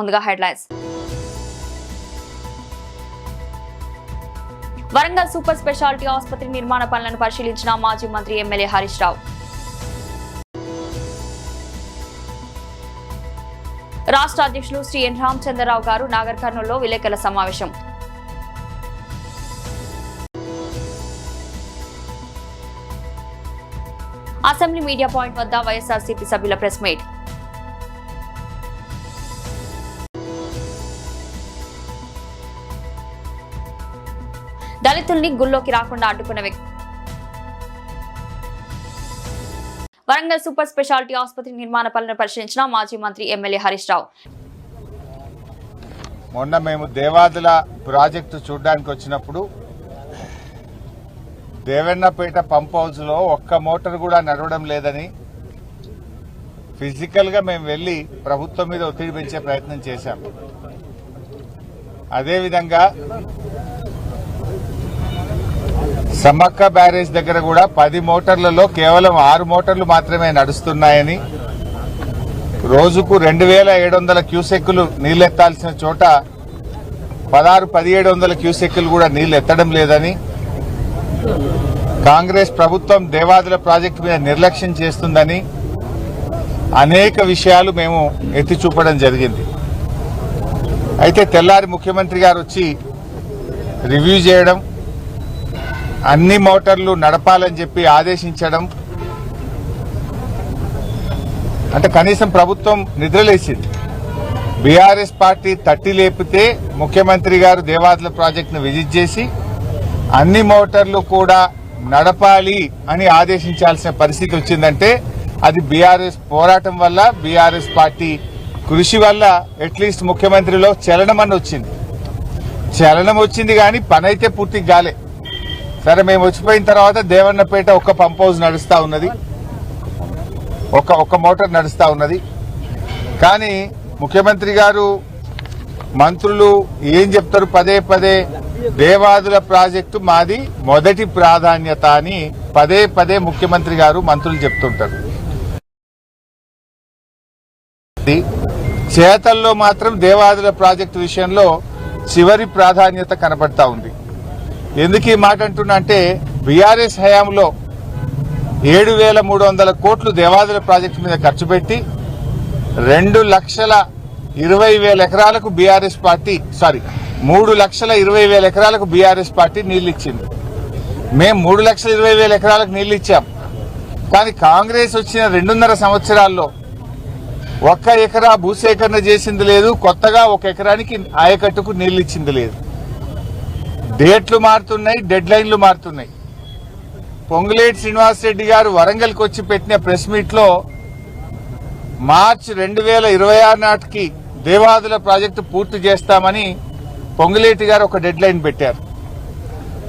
ముందుగా headlines. Warangal super speciality ఆసుపత్రి నిర్మాణ పనులను పరిశీలించిన మాజీ మంత్రి ఎమ్మెల్యే హరీష్ రావు. రాష్ట్ర అధ్యక్షులు శ్రీ ఎన్ రామచంద్రరావు గారు నాగర్ కర్నూలులో విలేకరుల సమావేశం. అసెంబ్లీ మీడియా పాయింట్ వద్ద వైఎస్ఆర్సీపీ సభ్యుల ప్రెస్ మీట్. దళితుల్ని గుల్లోకి రాకుండా అడ్డుకున్న వ్యక్తి. వరంగల్ సూపర్ స్పెషాలిటీ ఆసుపత్రి నిర్మాణ పనులను పరిశీలించిన మాజీ మంత్రి ఎమ్మెల్యే హరీష్ రావు. మొన్న మేము దేవాదుల ప్రాజెక్టు చూడడానికి వచ్చినప్పుడు దేవన్నపేట పంప్ హౌస్ లో ఒక్క మోటార్ కూడా నడవడం లేదని ఫిజికల్ గా మేము వెళ్లి ప్రభుత్వం మీద ఒత్తిడి పెంచే ప్రయత్నం చేశాం. అదేవిధంగా సమ్మక్క బ్యారేజ్ దగ్గర కూడా 10 మోటార్లలో కేవలం 6 మోటార్లు మాత్రమే నడుస్తున్నాయని, రోజుకు 2700 క్యూసెక్కులు నీళ్లెత్తాల్సిన చోట 1700 క్యూసెక్కులు కూడా నీళ్లు ఎత్తడం లేదని, కాంగ్రెస్ ప్రభుత్వం దేవాదుల ప్రాజెక్టు మీద నిర్లక్ష్యం చేస్తుందని అనేక విషయాలు మేము ఎత్తి చూపడం జరిగింది. అయితే తెల్లారి ముఖ్యమంత్రి గారు వచ్చి రివ్యూ చేయడం, అన్ని మోటార్లు నడపాలని చెప్పి ఆదేశించడం, అంటే కనీసం ప్రభుత్వం నిద్రలేసింది. బీఆర్ఎస్ పార్టీ తట్టి లేపితే ముఖ్యమంత్రి గారు దేవాదుల ప్రాజెక్టును విజిట్ చేసి అన్ని మోటార్లు కూడా నడపాలి అని ఆదేశించాల్సిన పరిస్థితి వచ్చిందంటే అది బీఆర్ఎస్ పోరాటం వల్ల, బీఆర్ఎస్ పార్టీ కృషి వల్ల అట్లీస్ట్ ముఖ్యమంత్రిలో చలనం అని వచ్చింది. చలనం వచ్చింది కానీ పని అయితే పూర్తిగా కాలే. సరే, మేము వచ్చిపోయిన తర్వాత దేవన్నపేట ఒక్క పంప్ హౌస్ నడుస్తా ఉన్నది, ఒక్క మోటార్ నడుస్తా ఉన్నది. కానీ ముఖ్యమంత్రి గారు మంత్రులు ఏం చెప్తారు, పదే పదే దేవాదుల ప్రాజెక్టు మాది మొదటి ప్రాధాన్యత అని పదే పదే ముఖ్యమంత్రి గారు మంత్రులు చెప్తుంటారు. చేతల్లో మాత్రం దేవాదుల ప్రాజెక్టు విషయంలో చివరి ప్రాధాన్యత కనబడతా ఉంది. ఎందుకు ఈ మాట అంటున్నా అంటే బీఆర్ఎస్ హయాంలో 7,300 కోట్లు దేవాదుల ప్రాజెక్టు మీద ఖర్చు పెట్టి 2,20,000 ఎకరాలకు బీఆర్ఎస్ పార్టీ 3,20,000 ఎకరాలకు బీఆర్ఎస్ పార్టీ నీళ్లు ఇచ్చింది. మేము 3,20,000 ఎకరాలకు నీళ్లు ఇచ్చాం. కానీ కాంగ్రెస్ వచ్చిన 2.5 సంవత్సరాల్లో 1 ఎకరా భూసేకరణ చేసింది లేదు, కొత్తగా 1 ఎకరానికి ఆయకట్టుకు నీళ్లు ఇచ్చింది లేదు. డేట్లు మారుతున్నాయి, డెడ్ లైన్లు మారుతున్నాయి. పొంగులేటి శ్రీనివాసరెడ్డి గారు వరంగల్కి వచ్చి పెట్టిన ప్రెస్ మీట్ లో మార్చి 2026 నాటికి దేవాదుల ప్రాజెక్టు పూర్తి చేస్తామని పొంగులేటి గారు ఒక డెడ్ లైన్ పెట్టారు.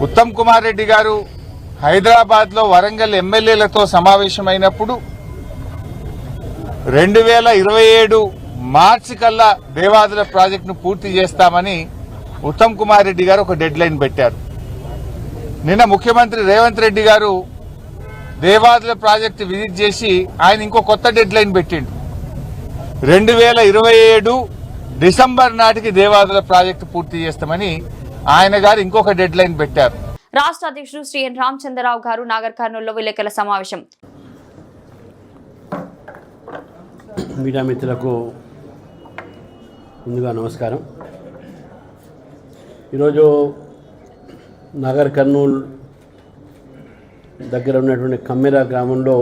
ఉత్తమ్ కుమార్ రెడ్డి గారు హైదరాబాద్ లో వరంగల్ ఎమ్మెల్యేలతో సమావేశమైనప్పుడు 2027 మార్చి కల్లా దేవాదుల ప్రాజెక్టును పూర్తి చేస్తామని ఉత్తమ్ కుమార్ రెడ్డి గారు ఒక డెడ్ లైన్ పెట్టారు. నిన్న ముఖ్యమంత్రి రేవంత్ రెడ్డి గారు దేవాదుల ప్రాజెక్టు విజిట్ చేసి ఆయన ఇంకో కొత్త డెడ్ లైన్ పెట్టిండు. 2027 డిసెంబర్ నాటికి దేవాదుల ప్రాజెక్టు పూర్తి చేస్తామని ఆయన గారు ఇంకొక డెడ్ లైన్ పెట్టారు. రాష్ట్ర అధ్యక్షుడు శ్రీ ఎన్ రామచంద్రరావు గారు నాగర్ కర్నూలులో విలేకరుల సమావేశం. మీడియా మిత్రులకు ముందుగా నమస్కారం. ఈరోజు నాగర్ కర్నూలు దగ్గర ఉన్నటువంటి కమ్మెర గ్రామంలో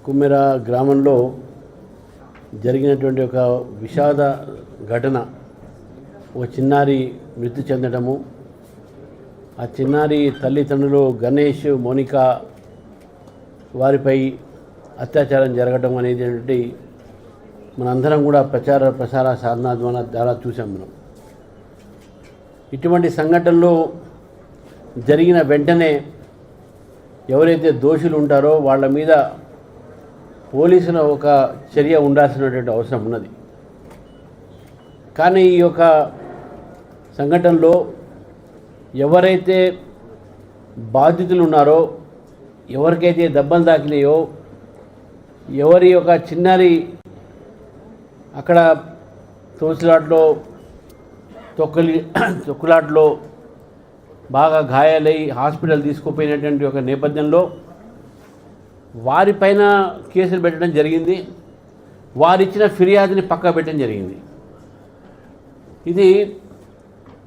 కుమ్మెర గ్రామంలో జరిగినటువంటి ఒక విషాద ఘటన, ఒక చిన్నారి మృతి చెందడము, ఆ చిన్నారి తల్లిదండ్రులు గణేష్, మోనిక వారిపై అత్యాచారం జరగడం అనేది మనందరం కూడా ప్రసార సాధన ద్వారా చూసాం. మనం ఇటువంటి సంఘటనలు జరిగిన వెంటనే ఎవరైతే దోషులు ఉంటారో వాళ్ళ మీద పోలీసుల ఒక చర్య ఉండాల్సినటువంటి అవసరం ఉన్నది. కానీ ఈ యొక్క సంఘటనలో ఎవరైతే బాధితులు ఉన్నారో, ఎవరికైతే దెబ్బలు తాకినాయో ఎవరి ఒక చిన్నారి అక్కడ తోసిలాట్లో తొక్కులాట్లో బాగా గాయాలై హాస్పిటల్ తీసుకుపోయినటువంటి ఒక నేపథ్యంలో వారిపైన కేసులు పెట్టడం జరిగింది. వారిచ్చిన ఫిర్యాదుని పక్కా పెట్టడం జరిగింది. ఇది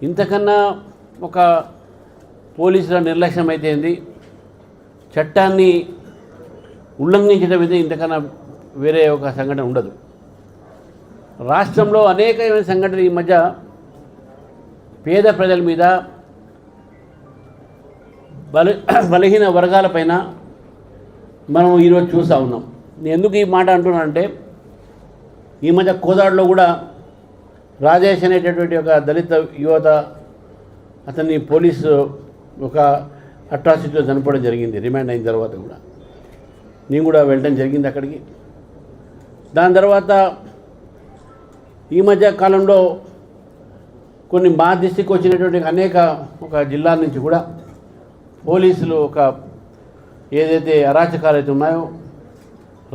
ఇంతకన్నా ఒక పోలీసుల నిర్లక్ష్యం అయితేంది, చట్టాన్ని ఉల్లంఘించడం అయితే ఇంతకన్నా వేరే ఒక సంఘటన ఉండదు. రాష్ట్రంలో అనేకమైన సంఘటనలు ఈ మధ్య పేద ప్రజల మీద బలహీన వర్గాలపైన మనం ఈరోజు చూస్తూ ఉన్నాం. నేను ఎందుకు ఈ మాట అంటున్నానంటే, ఈ మధ్య కోదాడులో కూడా రాజేష్ అనేటటువంటి ఒక దళిత యువత అతన్ని పోలీసు ఒక అట్రాసిటీలో చనిపోవడం జరిగింది. రిమాండ్ అయిన తర్వాత కూడా నేను కూడా వెళ్ళడం జరిగింది అక్కడికి. దాని తర్వాత ఈ మధ్య కాలంలో కొన్ని మా దృష్టికి వచ్చినటువంటి అనేక ఒక జిల్లాల నుంచి కూడా పోలీసులు ఒక ఏదైతే అరాచకాలు అయితే ఉన్నాయో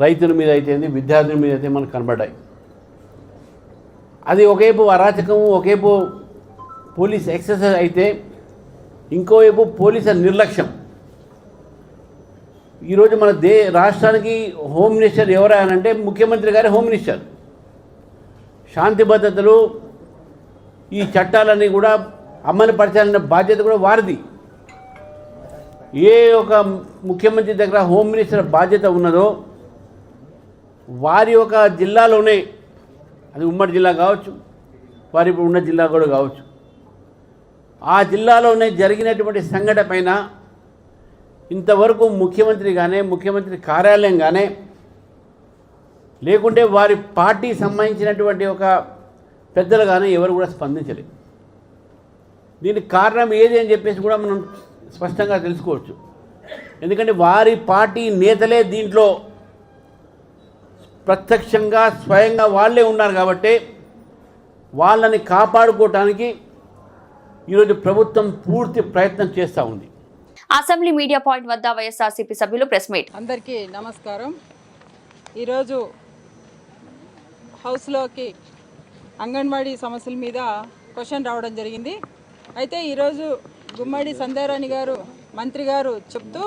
రైతుల మీద అయితే విద్యార్థుల మీద అయితే మనకు కనబడ్డాయి. అది ఒకవైపు అరాచకము, ఒకవైపు పోలీస్ ఎక్సర్సైజ్ అయితే ఇంకోవైపు పోలీసుల నిర్లక్ష్యం. ఈరోజు మన రాష్ట్రానికి హోమ్ మినిస్టర్ ఎవరైనా ముఖ్యమంత్రి గారి హోమ్ మినిస్టర్. శాంతి భద్రతలు ఈ చట్టాలన్నీ కూడా అమలు పరచాలన్న బాధ్యత కూడా వారిది. ఏ ఒక ముఖ్యమంత్రి దగ్గర హోమ్ మినిస్టర్ బాధ్యత ఉన్నదో వారి ఒక జిల్లాలోనే, అది ఉమ్మడి జిల్లా కావచ్చు, వారి ఇప్పుడు ఉన్న జిల్లా కూడా కావచ్చు, ఆ జిల్లాలోనే జరిగినటువంటి సంఘటన పైన ఇంతవరకు ముఖ్యమంత్రి కానీ ముఖ్యమంత్రి కార్యాలయం కానీ లేకుంటే వారి పార్టీ సంబంధించినటువంటి ఒక పెద్దలు కానీ ఎవరు కూడా స్పందించలేదు. దీనికి కారణం ఏది అని చెప్పేసి కూడా మనం స్పష్టంగా తెలుసుకోవచ్చు. ఎందుకంటే వారి పార్టీ నేతలే దీంట్లో ప్రత్యక్షంగా స్వయంగా వాళ్ళే ఉన్నారు కాబట్టి వాళ్ళని కాపాడుకోవటానికి ఈరోజు ప్రభుత్వం పూర్తి ప్రయత్నం చేస్తూ ఉంది. అసెంబ్లీ మీడియా పాయింట్ వద్ద వైఎస్ఆర్సీపీ సభ్యులు ప్రెస్ మీట్. అందరికీ నమస్కారం. ఈరోజు హౌస్లోకి అంగన్వాడీ సమస్యల మీద క్వశ్చన్ రావడం జరిగింది. అయితే ఈరోజు గుమ్మడి సంధ్యారాణి గారు మంత్రి గారు చెప్తూ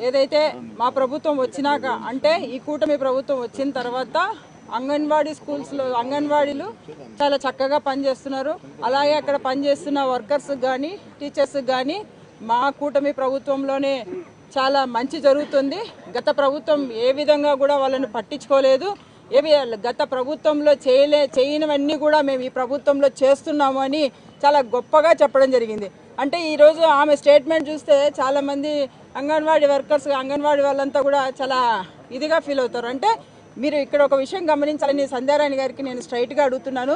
ఏదైతే మా ప్రభుత్వం వచ్చినాక, అంటే ఈ కూటమి ప్రభుత్వం వచ్చిన తర్వాత అంగన్వాడీ స్కూల్స్లో అంగన్వాడీలు చాలా చక్కగా పనిచేస్తున్నారు. అలాగే అక్కడ పనిచేస్తున్న వర్కర్స్ కానీ టీచర్స్ కానీ మా కూటమి ప్రభుత్వంలోనే చాలా మంచి జరుగుతుంది. గత ప్రభుత్వం ఏ విధంగా కూడా వాళ్ళని పట్టించుకోలేదు. గత ప్రభుత్వంలో చేయనివన్నీ కూడా మేము ఈ ప్రభుత్వంలో చేస్తున్నాము అని చాలా గొప్పగా చెప్పడం జరిగింది. అంటే ఈరోజు ఆమె స్టేట్మెంట్ చూస్తే చాలామంది అంగన్వాడీ వర్కర్స్, అంగన్వాడీ వాళ్ళంతా కూడా చాలా ఇదిగా ఫీల్ అవుతారు. అంటే మీరు ఇక్కడ ఒక విషయం గమనించాలని సంధ్యారాణి గారికి నేను స్ట్రైట్గా అడుగుతున్నాను.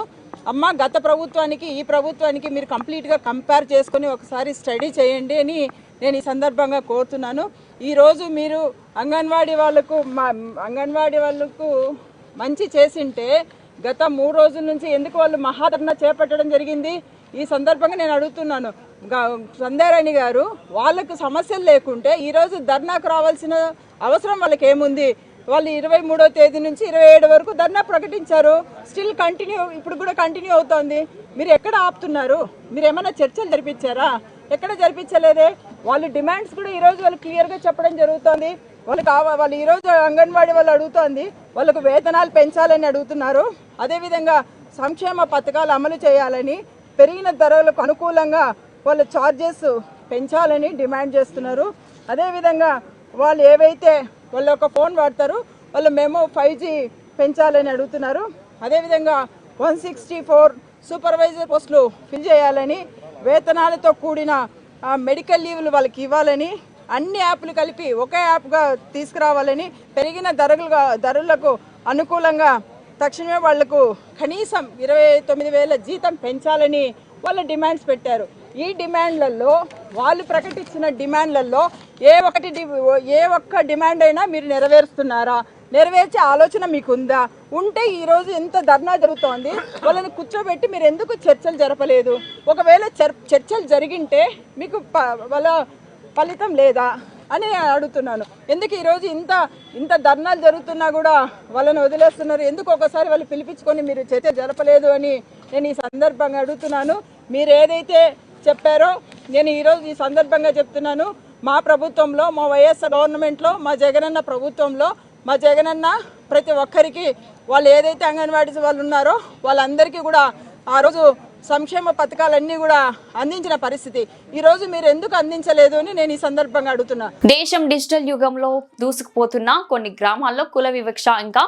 అమ్మ, గత ప్రభుత్వానికి ఈ ప్రభుత్వానికి మీరు కంప్లీట్గా కంపేర్ చేసుకొని ఒకసారి స్టడీ చేయండి అని నేను ఈ సందర్భంగా కోరుతున్నాను. ఈరోజు మీరు అంగన్వాడీ వాళ్ళకు మంచి చేసింటే గత 3 రోజుల నుంచి ఎందుకు వాళ్ళు మహాధర్నా చేపట్టడం జరిగింది? ఈ సందర్భంగా నేను అడుగుతున్నాను. సంధ్యారాణి గారు, వాళ్ళకు సమస్యలు లేకుంటే ఈరోజు ధర్నాకు రావాల్సిన అవసరం వాళ్ళకి ఏముంది? వాళ్ళు 23వ తేదీ నుంచి 27 వరకు ధర్నా ప్రకటించారు. స్టిల్ ఇప్పుడు కూడా కంటిన్యూ అవుతోంది. మీరు ఎక్కడ ఆపుతున్నారు? మీరు ఏమైనా చర్చలు జరిపించారా? ఎక్కడ జరిపించలేదే. వాళ్ళ డిమాండ్స్ కూడా ఈరోజు వాళ్ళు క్లియర్గా చెప్పడం జరుగుతుంది. వాళ్ళు ఈరోజు అంగన్వాడీ వాళ్ళు అడుగుతోంది, వాళ్ళకు వేతనాలు పెంచాలని అడుగుతున్నారు. అదేవిధంగా సంక్షేమ పథకాలు అమలు చేయాలని, పెరిగిన ధరలకు అనుకూలంగా వాళ్ళ ఛార్జెస్ పెంచాలని డిమాండ్ చేస్తున్నారు. అదేవిధంగా వాళ్ళు ఏవైతే వాళ్ళు ఒక ఫోన్ వాడతారు, వాళ్ళు మేము 5G పెంచాలని అడుగుతున్నారు. అదేవిధంగా 164 సూపర్వైజర్ పోస్టులు ఫిల్ చేయాలని, వేతనాలతో కూడిన మెడికల్ లీవ్లు వాళ్ళకి ఇవ్వాలని, అన్ని యాప్లు కలిపి ఒకే యాప్గా తీసుకురావాలని, పెరిగిన ధరలకు అనుకూలంగా తక్షణమే వాళ్లకు కనీసం 29,000 జీతం పెంచాలని వాళ్ళ డిమాండ్స్ పెట్టారు. ఈ డిమాండ్లలో, వాళ్ళు ప్రకటించిన డిమాండ్లలో ఏ ఒక్క డిమాండ్ అయినా మీరు నెరవేరుస్తున్నారా? నెరవేర్చే ఆలోచన మీకుందా? ఉంటే ఈరోజు ఎంత ధర్నా జరుగుతోంది, వాళ్ళని కూర్చోబెట్టి మీరు ఎందుకు చర్చలు జరపలేదు? ఒకవేళ చర్చలు జరిగింటే మీకు వాళ్ళ ఫలితం లేదా? అని అడుగుతున్నాను. ఎందుకు ఈరోజు ఇంత ధర్నాలు జరుగుతున్నా కూడా వాళ్ళని వదిలేస్తున్నారు? ఎందుకు ఒకసారి వాళ్ళు పిలిపించుకొని మీరు చర్చ జరపలేదు అని నేను ఈ సందర్భంగా అడుగుతున్నాను. మీరు ఏదైతే చెప్పారో నేను ఈరోజు ఈ సందర్భంగా చెప్తున్నాను. మా ప్రభుత్వంలో, మా వైఎస్ఆర్ గవర్నమెంట్లో, మా జగనన్న ప్రభుత్వంలో, మా జగనన్న ప్రతి ఒక్కరికి వాళ్ళు ఏదైతే అంగన్వాడీ వాళ్ళు ఉన్నారో వాళ్ళందరికీ కూడా ఆ రోజు సంక్షేమ పథకాలన్నీ కూడా అందించిన పరిస్థితి. ఈరోజు మీరు ఎందుకు అందించలేదు అని నేను ఈ సందర్భంగా అడుగుతున్నా. దేశం డిజిటల్ యుగంలో దూసుకుపోతున్న కొన్ని గ్రామాల్లో కుల వివక్ష ఇంకా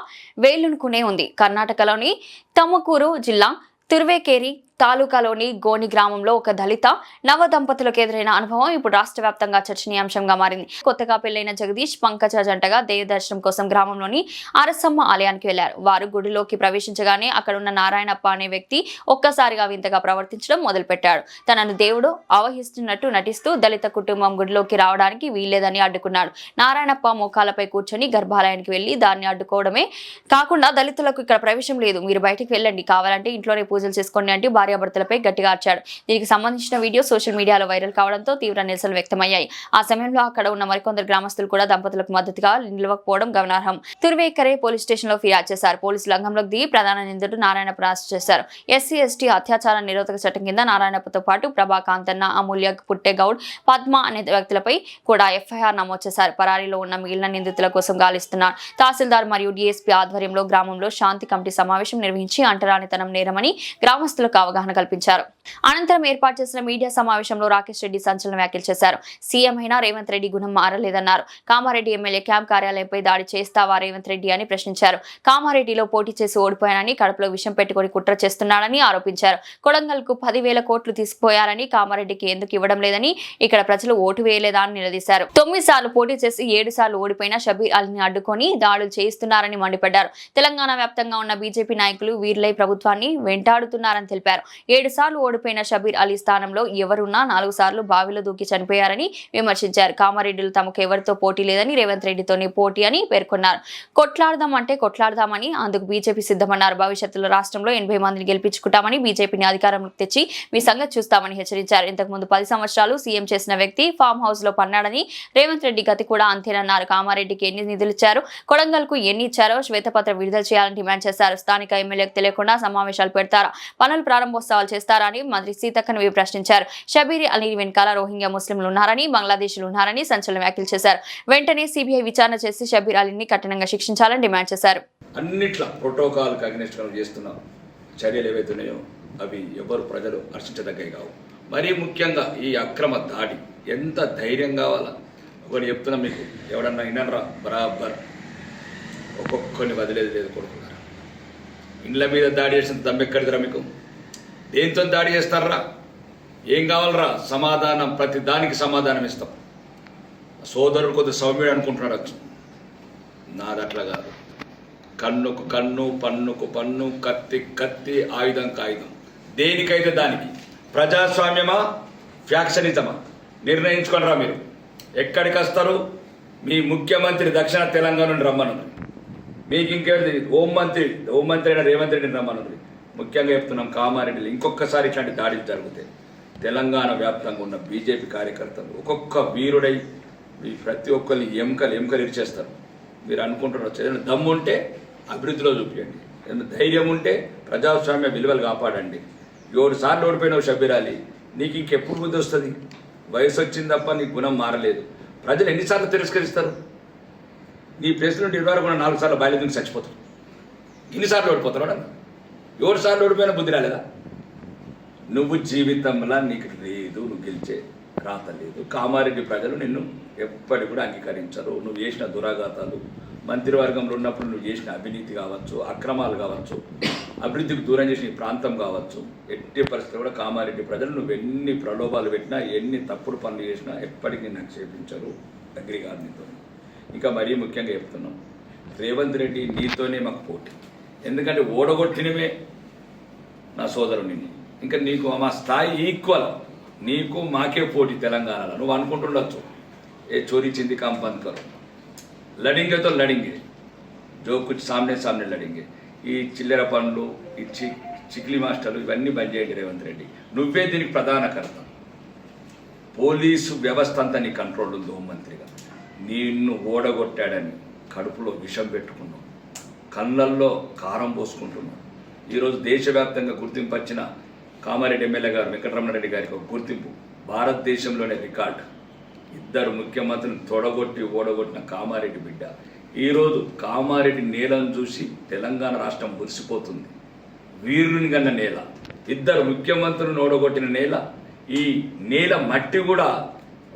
వేలునుకునే ఉంది. కర్ణాటకలోని తమకూరు జిల్లా తుర్వేకేరి తాలూకాలోని గోని గ్రామంలో ఒక దళిత నవ దంపతులకు ఎదురైన అనుభవం ఇప్పుడు రాష్ట్ర వ్యాప్తంగా చర్చనీయాంశంగా మారింది. కొత్తగా పెళ్లైన జగదీష్ పంకజ జంటగా దేవ దర్శనం కోసం గ్రామంలోని అరసమ్మ ఆలయానికి వెళ్లారు. వారు గుడిలోకి ప్రవేశించగానే అక్కడున్న నారాయణప్ప అనే వ్యక్తి ఒక్కసారిగా వింతగా ప్రవర్తించడం మొదలుపెట్టాడు. తనను దేవుడు ఆవహిస్తున్నట్టు నటిస్తూ దళిత కుటుంబం గుడిలోకి రావడానికి వీల్లేదని అడ్డుకున్నాడు. నారాయణప్ప మోకాలపై కూర్చొని గర్భాలయానికి వెళ్లి దాన్ని అడ్డుకోవడమే కాకుండా దళితులకు ఇక్కడ ప్రవేశం లేదు, మీరు బయటికి వెళ్ళండి, కావాలంటే ఇంట్లోనే పూజలు చేసుకోండి అంటే భార్యాభర్తలపై గట్టిగా అరిచాడు. దీనికి సంబంధించిన వీడియో సోషల్ మీడియాలో వైరల్ కావడంతో తీవ్ర నిరసనలు వ్యక్తమయ్యాయి. ఆ సమయంలో అక్కడ ఉన్న మరికొందరు గ్రామస్తులు కూడా దంపతులకు మద్దతుగా నిలవకపోవడం గమనార్హం. తుర్వేకరే పోలీస్ స్టేషన్ లో ఫిర్యాదు చేశారు. పోలీసులు రంగంలోకి దిగి ప్రధాన నిందితుడు నారాయణప్పను అరెస్ట్ చేశారు. ఎస్సీ ఎస్టీ అత్యాచార నిరోధక చట్టం కింద నారాయణప్పతో పాటు ప్రభాకాంతన్న, అమూల్య, పుట్టెగౌడ్, పద్మ అనే వ్యక్తులపై కూడా ఎఫ్ఐఆర్ నమోదు చేశారు. పరారీలో ఉన్న మిగిలిన నిందితుల కోసం గాలిస్తున్నారు. తహసీల్దార్ మరియు డీఎస్పీ ఆధ్వర్యంలో గ్రామంలో శాంతి కమిటీ సమావేశం నిర్వహించి అంటరానితనం నేరమని గ్రామస్తులకు అవగాహన కల్పించారు. అనంతరం ఏర్పాటు చేసిన మీడియా సమావేశంలో రాకేష్ రెడ్డి సంచలన వ్యాఖ్యలు చేశారు. సీఎం అయినా రేవంత్ రెడ్డి గుణం మారలేదన్నారు. కామారెడ్డి ఎమ్మెల్యే క్యాంప్ కార్యాలయంపై దాడి చేస్తావా రేవంత్ రెడ్డి అని ప్రశ్నించారు. కామారెడ్డిలో పోటీ చేసి ఓడిపోయానని, కడుపులో విషం పెట్టుకుని కుట్ర చేస్తున్నాడని ఆరోపించారు. కొడంగల్కు 10,000 కోట్లు తీసుకుపోయారని, కామారెడ్డికి ఎందుకు ఇవ్వడం లేదని, ఇక్కడ ప్రజలు ఓటు వేయలేదా అని నిలదీశారు. 9 సార్లు పోటీ చేసి 7 సార్లు ఓడిపోయిన షబీర్ అలీని అడ్డుకొని దాడులు చేయిస్తున్నారని మండిపడ్డారు. తెలంగాణ వ్యాప్తంగా ఉన్న బీజేపీ నాయకులు వీర్లై ప్రభుత్వాన్ని వెంటాడుతున్నారని తెలిపారు. 7 సార్లు ఓడిపోయిన షబీర్ అలీ స్థానంలో ఎవరున్నా 4 సార్లు బావిలో దూకి చనిపోయారని విమర్శించారు. కామారెడ్డిలో తమకు ఎవరితో పోటీ లేదని, రేవంత్ రెడ్డితోనే పోటీ అని పేర్కొన్నారు. కొట్లాడదాం అంటే కొట్లాడదామని, అందుకు బీజేపీ సిద్ధమన్నారు. భవిష్యత్తులో రాష్ట్రంలో 80 మందిని గెలిపించుకుంటామని, బీజేపీని అధికారంలోకి తెచ్చి మీ సంగతి చూస్తామని హెచ్చరించారు. ఇంతకుముందు 10 సంవత్సరాలు సీఎం చేసిన వ్యక్తి ఫామ్ హౌస్ లో పన్నాడని, రేవంత్ రెడ్డి గతి కూడా అంతేనన్నారు. కామారెడ్డికి ఎన్ని నిధులు ఇచ్చారో, కొడంగల్కు ఎన్ని ఇచ్చారో శ్వేతపత్రం విడుదల చేయాలని డిమాండ్ చేశారు. స్థానిక ఎమ్మెల్యేకు తెలియకుండా సమావేశాలు పెడతారా, పనులు ప్రారంభోత్సవాలు చేస్తారా అని మంత్రి సీతక్కను ప్రశ్నించారు. షబీర్ అలీ వెనకాల రోహింగ్యా ముస్లింలు ఉన్నారని, బంగ్లాదేశీలు ఉన్నారని సంచలన వ్యాఖ్యలు చేశారు. వెంటనే సిబిఐ విచారణ చేసి షబీర్ అలీని కఠినంగా శిక్షించాలని డిమాండ్ చేశారు. అన్నిట్లా ప్రోటోకాల్ అగ్నిస్ట్ చేస్తున్న చర్యలు ఏవైతున్నాయో అవి ఎవరు ప్రజలు హర్షించదగ్గవి కావు. మరీ ముఖ్యంగా ఈ అక్రమ దాడి ఎంత ధైర్యం కావాలా? ఒకటి చెప్తున్నా మీకు, ఎవడన్నా వినరా బరాబర్ ఒక్కొక్కరిని వదిలేదు లేదు కొడుకున్నారు. ఇండ్ల మీద దాడి చేసిన దమ్మెక్కడిదిరా మీకు? దేంతో దాడి చేస్తారా? ఏం కావాలరా? సమాధానం, ప్రతి దానికి సమాధానం ఇస్తాం. సోదరుడు కొద్దిగా సౌమ్యుడు అనుకుంటున్నాడు, నాది అట్లా కాదు. కన్నుకు కన్ను, పన్నుకు పన్ను, కత్తి కత్తి, ఆయుధంకి ఆయుధం, దేనికైతే దానికి. ప్రజాస్వామ్యమా ఫ్యాక్షనిజమా నిర్ణయించుకోనరా మీరు. ఎక్కడికి వస్తారు? మీ ముఖ్యమంత్రి దక్షిణ తెలంగాణ నుండి రమ్మనుంది. మీకు ఇంకేది హోంమంత్రి అయిన రేవంత్ రెడ్డిని రమ్మనుంది. ముఖ్యంగా చెప్తున్నాం, కామారెడ్డిలో ఇంకొకసారి ఇట్లాంటి దాడులు జరుగుతాయి. తెలంగాణ వ్యాప్తంగా ఉన్న బీజేపీ కార్యకర్తలు ఒక్కొక్క వీరుడై ప్రతి ఒక్కరిని ఎముకలు ఇరిచేస్తారు. మీరు అనుకుంటున్నారు, ఏదైనా దమ్ము ఉంటే అభివృద్ధిలో చూపించండి, ఏదైనా ధైర్యం ఉంటే ప్రజాస్వామ్య విలువలు కాపాడండి. 7 సార్లు ఓడిపోయినావు షబీర్ అలీ, నీకు ఇంకెప్పుడు బుద్ధి వస్తుంది? వయసు వచ్చింది తప్ప నీ గుణం మారలేదు. ప్రజలు ఎన్నిసార్లు తిరస్కరిస్తారు? నీ ప్లేస్ నుండి 20 కూడా 4 సార్లు బయలుదేరి చచ్చిపోతారు. ఇన్నిసార్లు ఓడిపోతారు అన్న. 7 సార్లు ఓడిపోయినా బుద్ధి రాలేదా? నువ్వు జీవితంలో నీకు లేదు, నువ్వు గెలిచే రాత లేదు. కామారెడ్డి ప్రజలు నిన్ను ఎప్పటికి కూడా అంగీకరించరు. నువ్వు చేసిన దురాఘాతాలు, మంత్రివర్గంలో ఉన్నప్పుడు నువ్వు చేసిన అవినీతి కావచ్చు, అక్రమాలు కావచ్చు, అభివృద్ధికి దూరం చేసిన ప్రాంతం కావచ్చు, ఎట్టి పరిస్థితుల్లో కూడా కామారెడ్డి ప్రజలు నువ్వు ఎన్ని ప్రలోభాలు పెట్టినా, ఎన్ని తప్పుడు పనులు చేసినా ఎప్పటికీ నాకు చేపించరు. అగ్రి గారు నీతో. ఇంకా మరీ ముఖ్యంగా చెప్తున్నాం, రేవంత్ రెడ్డి నీతోనే మాకు పోటీ. ఎందుకంటే ఓడగొట్టినమే నా సోదరుని. ఇంకా నీకు మా స్థాయి ఈక్వల్, నీకు మాకే పోటీ తెలంగాణలో. నువ్వు అనుకుంటుండొచ్చు, ఏ చోరీ చింది కామ్ బంద్ కరు, లడింగే తో లడింగే, జో కుచ్ సామ్నే సామ్నే లడింగే. ఈ చిల్లర పనులు, ఈ చిక్లీ మాస్టర్లు ఇవన్నీ బంద్ చేయండి రేవంత్ రెడ్డి. నువ్వే దీనికి ప్రధాన కర్త. పోలీసు వ్యవస్థ అంతా నీ కంట్రోల్ ఉంది హోంమంత్రిగా. నిన్ను ఓడగొట్టాడని కడుపులో విషం పెట్టుకున్నాం, కళ్ళల్లో కారం పోసుకుంటున్నాం. ఈరోజు దేశవ్యాప్తంగా గుర్తింపు వచ్చిన కామారెడ్డి ఎమ్మెల్యే గారు వెంకటరమణారెడ్డి గారికి ఒక గుర్తింపు, భారతదేశంలోనే రికార్డు. ఇద్దరు ముఖ్యమంత్రులను తొడగొట్టి ఓడగొట్టిన కామారెడ్డి బిడ్డ. ఈరోజు కామారెడ్డి నేలను చూసి తెలంగాణ రాష్ట్రం మురిసిపోతుంది. వీరుని కన్న నేల, ఇద్దరు ముఖ్యమంత్రులను ఓడగొట్టిన నేల. ఈ నేల మట్టి కూడా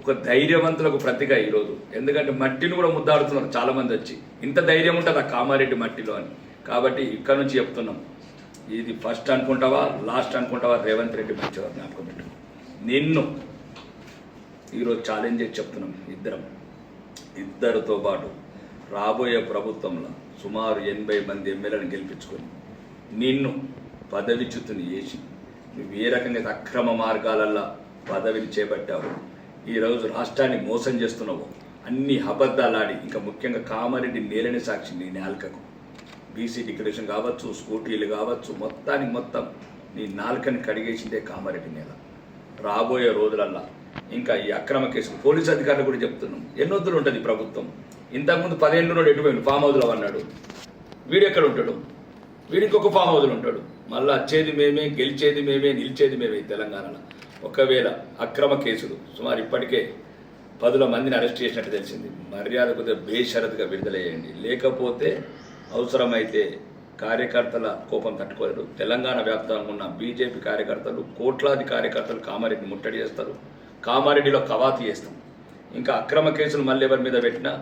ఒక ధైర్యవంతులకు ప్రతిగా ఈరోజు. ఎందుకంటే మట్టిని కూడా ముద్దాడుతున్నారు చాలామంది వచ్చి, ఇంత ధైర్యం ఉంటుంది ఆ కామారెడ్డి మట్టిలో అని. కాబట్టి ఇక్కడ నుంచి చెప్తున్నాం, ఇది ఫస్ట్ అనుకుంటావా లాస్ట్ అనుకుంటావా, రేవంత్ రెడ్డి మంచివారు జ్ఞాపకం పెట్టు. నిన్ను ఈరోజు ఛాలెంజ్ చేసి చెప్తున్నాం, ఇద్దరితో పాటు రాబోయే ప్రభుత్వంలో సుమారు 80 మంది ఎమ్మెల్యేలను గెలిపించుకొని నిన్ను పదవిచ్యుతుని చేసి నువ్వు ఏ రకంగా అక్రమ మార్గాలల్లో పదవిని చేపట్టావు, ఈరోజు రాష్ట్రాన్ని మోసం చేస్తున్నావు, అన్ని అబద్ధాలాడి, ఇంకా ముఖ్యంగా కామారెడ్డి నేలని సాక్షి నీ నాలుకకు బీసీ డిక్లరేషన్ కావచ్చు, స్కూటీలు కావచ్చు, మొత్తం నీ నాలుకని కడిగేసిందే కామారెడ్డి నేల. రాబోయే రోజులల్లా ఇంకా ఈ అక్రమ కేసులు పోలీసు అధికారులు కూడా చెప్తున్నాం, ఎన్నొద్దులు ఉంటుంది ప్రభుత్వం. ఇంతకుముందు 10 ఏళ్ళు ఎటుపోయింది ఫామ్ హౌస్లో అన్నాడు, వీడు ఎక్కడ ఉంటాడు, వీడికి ఒక ఫామ్ హౌస్లో ఉంటాడు. మళ్ళీ వచ్చేది మేమే, గెలిచేది మేమే, నిలిచేది మేమే తెలంగాణలో. ఒకవేళ అక్రమ కేసులు సుమారు ఇప్పటికే 10 మందిని అరెస్ట్ చేసినట్టు తెలిసింది. మర్యాద కొద్దిగా బేషరతుగా విడుదలయ్యండి, లేకపోతే అవసరమైతే కార్యకర్తల కోపం తట్టుకోలేరు. తెలంగాణ వ్యాప్తంగా ఉన్న బీజేపీ కార్యకర్తలు, కోట్లాది కార్యకర్తలు కామారెడ్డిని ముట్టడి చేస్తారు, కామారెడ్డిలో కవాతు చేస్తాం. ఇంకా అక్రమ కేసులు మళ్ళీ ఎవరి మీద పెట్టినా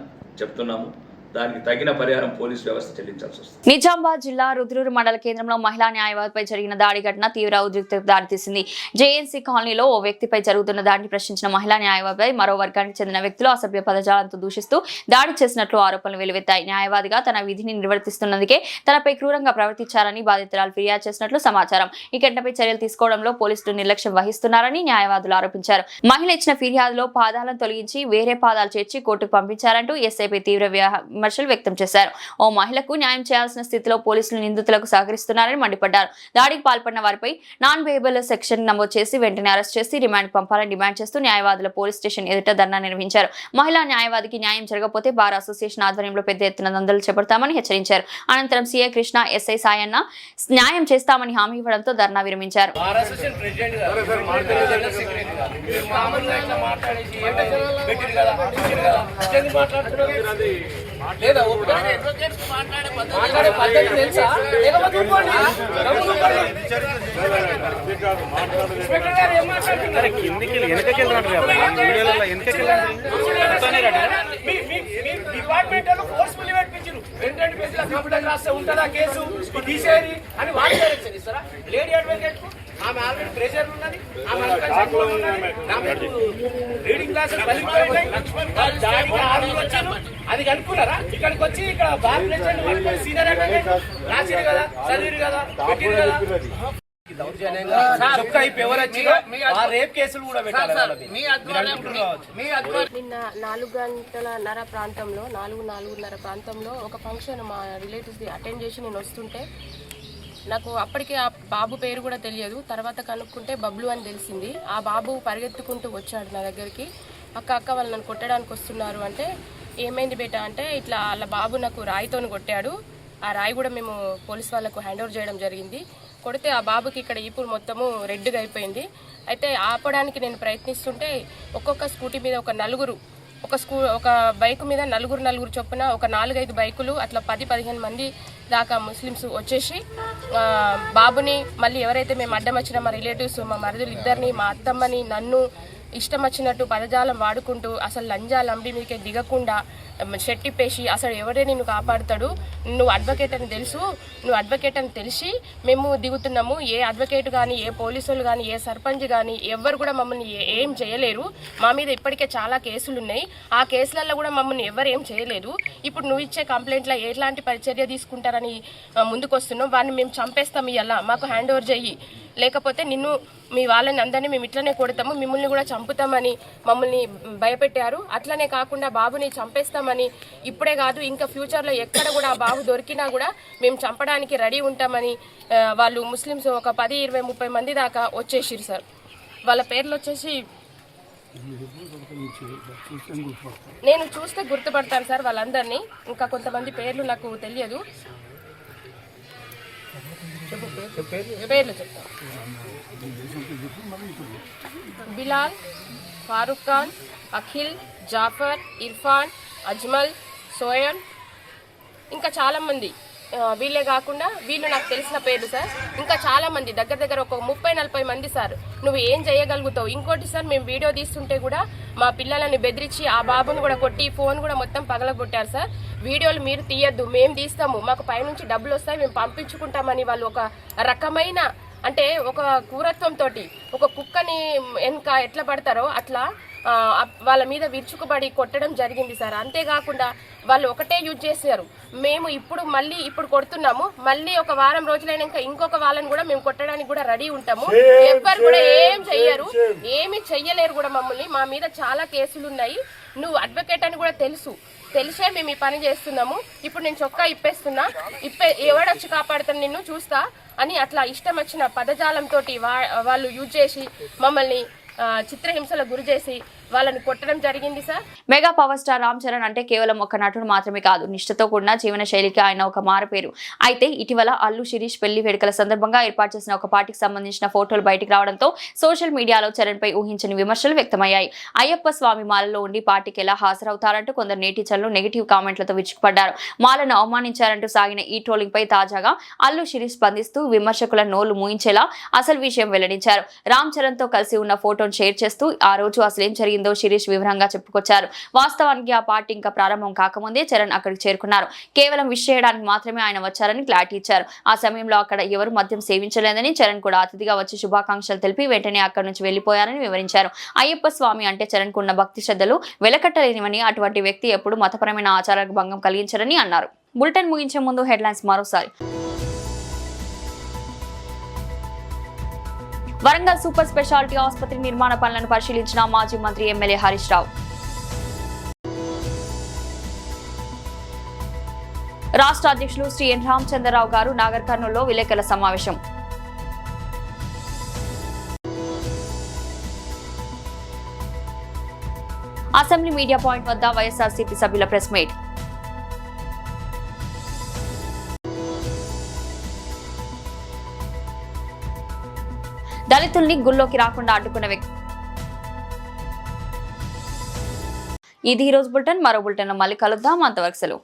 చెప్తున్నాము, దానికి తగిన పరిహారం పోలీసు వ్యవస్థ చెల్లించాల్సి వస్తుంది. నిజామాబాద్ జిల్లా రుద్రూరు మండల కేంద్రంలో మహిళా న్యాయవాదిపై జరిగిన దాడి ఘటన తీవ్ర ఉద్రిక్తతకు దారితీసింది. జేఎన్సీ కాలనీలో ఓ వ్యక్తిపై జరుగుతున్న దాడిని ప్రశ్నించిన మహిళా న్యాయవాదిపై మరో వర్గానికి చెందిన వ్యక్తులు అసభ్య పదజాలంతో దూషిస్తూ దాడి చేసినట్లు ఆరోపణలు వెలువెత్తాయి. న్యాయవాదిగా తన విధిని నిర్వర్తిస్తున్నందుకే తనపై క్రూరంగా ప్రవర్తించారని బాధితురాలు ఫిర్యాదు చేసినట్లు సమాచారం. ఈ ఘటనపై చర్యలు తీసుకోవడంలో పోలీసులు నిర్లక్ష్యం వహిస్తున్నారని న్యాయవాదులు ఆరోపించారు. మహిళ ఇచ్చిన ఫిర్యాదులో పాదాలను తొలగించి వేరే పాదాలు చేర్చి కోర్టుకు పంపించారంటూ ఎస్ఐపై తీవ్ర విమర్శలు వ్యక్తం చేశారు. ఓ మహిళకు న్యాయం చేయాల్సిన స్థితిలో పోలీసులు నిందితులకు సహకరిస్తున్నారని మండిపడ్డారు. దాడికి పాల్పడిన వారిపై నాన్ వేయబుల్ సెక్షన్ నమోదు చేసి వెంటనే అరెస్ట్ చేసి రిమాండ్ పంపాలని డిమాండ్ చేస్తూ న్యాయవాదుల పోలీస్ స్టేషన్ ఎదుట ధర్నా నిర్వహించారు. మహిళా న్యాయవాదికి న్యాయం జరగకపోతే బార్ అసోసియేషన్ ఆధ్వర్యంలో పెద్ద ఎత్తున దందాలు చేపడతామని హెచ్చరించారు. అనంతరం సీఐ కృష్ణ, ఎస్ఐ సాయన్న న్యాయం చేస్తామని హామీ ఇవ్వడంతో ధర్నా విరమించారు. డిపార్ట్మెంట్ ఫోర్స్ఫుల్ పెట్టించారు. 2 పేజీల కంప్యూటర్ రాస్తే ఉంటుందా కేసు తీసేది అని వాళ్ళు డైరెక్షన్ ఇస్తారా? లేడీ అడ్వకేట్ ఆమె ఆల్రెడీ ప్రెషర్ ఉన్నది, రీడింగ్ క్లాసెస్ అది కనుక్కున్నారా? ఇక్కడికి వచ్చి ఇక్కడ బార్ ప్రెసిడెంట్ సీనియర్ అడ్వకేట్ రాసిరు కదా, చదివిరు కదా, పెట్టిరు కదా. నిన్న 4:30 ప్రాంతంలో 4:30 ప్రాంతంలో ఒక ఫంక్షన్ మా రిలేటివ్స్ అటెండ్ చేసి నేను వస్తుంటే నాకు అప్పటికే ఆ బాబు పేరు కూడా తెలియదు. తర్వాత కనుక్కుంటే బబ్లు అని తెలిసింది. ఆ బాబు పరిగెత్తుకుంటూ వచ్చాడు నా దగ్గరికి. అక్క వాళ్ళు నన్ను కొట్టడానికి వస్తున్నారు అంటే, ఏమైంది బేటా అంటే, ఇట్లా వాళ్ళ బాబు నాకు రాయితోని కొట్టాడు. ఆ రాయి కూడా మేము పోలీస్ వాళ్ళకు హ్యాండ్ ఓవర్ చేయడం జరిగింది. కొడితే ఆ బాబుకి ఇక్కడ ఈపులు మొత్తము రెడ్గా అయిపోయింది. అయితే ఆపడానికి నేను ప్రయత్నిస్తుంటే ఒక్కొక్క స్కూటీ మీద ఒక బైక్ మీద నలుగురు చొప్పున ఒక 4-5 బైకులు అట్లా 10-15 మంది దాకా ముస్లిమ్స్ వచ్చేసి బాబుని మళ్ళీ ఎవరైతే మేము అడ్డం వచ్చిన మా రిలేటివ్స్, మా మరుదులు ఇద్దరిని, మా అత్తమ్మని, నన్ను ఇష్టం వచ్చినట్టు పదజాలం వాడుకుంటూ అసలు లంబడి మీదకే దిగకుండా షెట్టిప్పేసి అసలు ఎవరే నిన్ను కాపాడుతాడు, నువ్వు అడ్వకేట్ అని తెలిసి మేము దిగుతున్నాము. ఏ అడ్వకేట్ కానీ, ఏ పోలీసులు కానీ, ఏ సర్పంచ్ కానీ ఎవ్వరు కూడా మమ్మల్ని ఏం చేయలేరు. మా మీద ఇప్పటికే చాలా కేసులు ఉన్నాయి. ఆ కేసులలో కూడా మమ్మల్ని ఎవరు ఏం చేయలేదు. ఇప్పుడు నువ్వు ఇచ్చే కంప్లైంట్లో ఎలాంటి చర్య తీసుకుంటారని ముందుకు వస్తున్నాం. వాడిని మేము చంపేస్తాం, ఇయ్యాల మాకు హ్యాండ్ ఓవర్ చెయ్యి, లేకపోతే నిన్ను మీ వాళ్ళని అందరినీ మేము ఇట్లనే కొడతాము, మిమ్మల్ని కూడా చంపుతామని మమ్మల్ని భయపెట్టారు. అట్లనే కాకుండా బాబుని చంపేస్తామని, ఇప్పుడే కాదు ఇంకా ఫ్యూచర్లో ఎక్కడ కూడా ఆ బాబు దొరికినా కూడా మేము చంపడానికి రెడీ ఉంటామని వాళ్ళు ముస్లిమ్స్ ఒక 10, 20, 30 మంది దాకా వచ్చేసిరు సార్. వాళ్ళ పేర్లు వచ్చేసి నేను చూస్తే గుర్తుపడతాను సార్ వాళ్ళందరినీ. ఇంకా కొంతమంది పేర్లు నాకు తెలియదు. పేర్లు చెప్తాను. బిలాల్, ఫారూక్ ఖాన్, అఖిల్, జాఫర్, ఇర్ఫాన్, అజ్మల్, సోయన్, ఇంకా చాలామంది. వీళ్ళే కాకుండా వీళ్ళు నాకు తెలిసిన పేర్లు సార్. ఇంకా చాలా మంది, దగ్గర ఒక 30-40 మంది సార్. నువ్వు ఏం చేయగలుగుతావు? ఇంకోటి సార్, మేము వీడియో తీస్తుంటే కూడా మా పిల్లలని బెదిరించి ఆ బాబుని కూడా కొట్టి ఫోన్ కూడా మొత్తం పగలగొట్టారు సార్. వీడియోలు మీరు తీయద్దు, మేము తీస్తాము, మాకు పైనుంచి డబ్బులు వస్తాయి, మేము పంపించుకుంటామని వాళ్ళు ఒక రకమైన, అంటే ఒక క్రూరత్వంతో ఒక కుక్కని వెనక ఎట్లా పడతారో అట్లా వాళ్ళ మీద విరుచుకుబడి కొట్టడం జరిగింది సార్. అంతేకాకుండా వాళ్ళు ఒకటే యూజ్ చేశారు. మేము ఇప్పుడు కొడుతున్నాము, మళ్ళీ ఒక వారం రోజులైనాక ఇంకొక వాళ్ళని కూడా మేము కొట్టడానికి కూడా రెడీ ఉంటాము. ఎవ్వరు కూడా ఏం చెయ్యరు, ఏమి చెయ్యలేరు కూడా మమ్మల్ని. మా మీద చాలా కేసులు ఉన్నాయి. నువ్వు అడ్వకేట్ అని కూడా తెలిసే మేము ఈ పని చేస్తున్నాము. ఇప్పుడు నేను చొక్కా ఇప్పేస్తున్నా, ఎవడొచ్చి కాపాడుతాను నిన్ను చూస్తా అని అట్లా ఇష్టం వచ్చిన పదజాలంతో వాళ్ళు యూజ్ చేసి మమ్మల్ని చిత్రహింసలకు గురి చేసి వాళ్ళని కొట్టడం జరిగింది sir. Mega power star Ram Charan అంటే కేవలం ఒక నటుడు మాత్రమే కాదు, నిష్ఠతో కూడిన జీవన శైలికి ఆయన ఒక మారుపేరు. అయితే ఇటీవల అల్లు శిరీష్ పెళ్లి వేడుకల సందర్భంగా ఏర్పాటు చేసిన ఒక పార్టీకి సంబంధించిన ఫోటోలు బయటికి రావడంతో సోషల్ మీడియాలో చరణ్ పై ఊహించని విమర్శలు వ్యక్తమయ్యాయి. అయ్యప్ప స్వామి మాలలో ఉండి పార్టీకి ఎలా హాజరవుతారంటూ కొందరు నెటిజన్లు నెగిటివ్ కామెంట్లతో విరుచుకుపడ్డారు. మాలను అవమానించారంటూ సాగిన ఈ ట్రోలింగ్ పై తాజాగా అల్లు శిరీష్ స్పందిస్తూ విమర్శకుల నోళ్లు మూయించేలా అసలు విషయం వెల్లడించారు. రామ్ చరణ్ తో కలిసి ఉన్న ఫోటోను షేర్ చేస్తూ ఆ రోజు అసలేం జరిగిందో శిరీష్ వివరంగా చెప్పుకొచ్చారు. వాస్తవానికి ఆ పార్టీ ఇంకా ప్రారంభం కాకముందే చరణ్ అక్కడికి చేరుకున్నారు. కేవలం విష్ చేయడానికి మాత్రమే ఆయన వచ్చారని క్లారిటీ ఇచ్చారు. ఆ సమయంలో అక్కడ ఎవరు మద్యం సేవించలేదని, చరణ్ కూడా అతిథిగా వచ్చి శుభాకాంక్షలు తెలిపి వెంటనే అక్కడి నుంచి వెళ్లిపోయారని వివరించారు. అయ్యప్ప స్వామి అంటే చరణ్ కున్న భక్తి శ్రద్ధలు వెలకట్టలేనివని, అటువంటి వ్యక్తి ఎప్పుడు మతపరమైన ఆచారాలకు భంగం కలిగించరని అన్నారు. బులెటిన్ ముగించే ముందు హెడ్లైన్స్ మరోసారి. వరంగల్ సూపర్ స్పెషాలిటీ ఆసుపత్రి నిర్మాణ పనులను పరిశీలించిన మాజీ మంత్రి ఎమ్మెల్యే హరీష్ రావు. రాష్ట్ర అధ్యక్షులు శ్రీ ఎన్ రామచంద్రరావు గారు నాగర్ కర్నూలులో విలేకరుల సమావేశం. అసెంబ్లీ మీడియా పాయింట్ వద్ద వైఎస్ఆర్సీపీ సభ్యుల ప్రెస్ మీట్. దళితుల్ని గుళ్ళోకి రాకుండా అడ్డుకున్న వ్యక్తి. ఇది ఈ రోజు బులెటిన్. మరో బులెటిన్ లో మళ్ళీ కలుద్దాం. అంతవరకు సెలవు.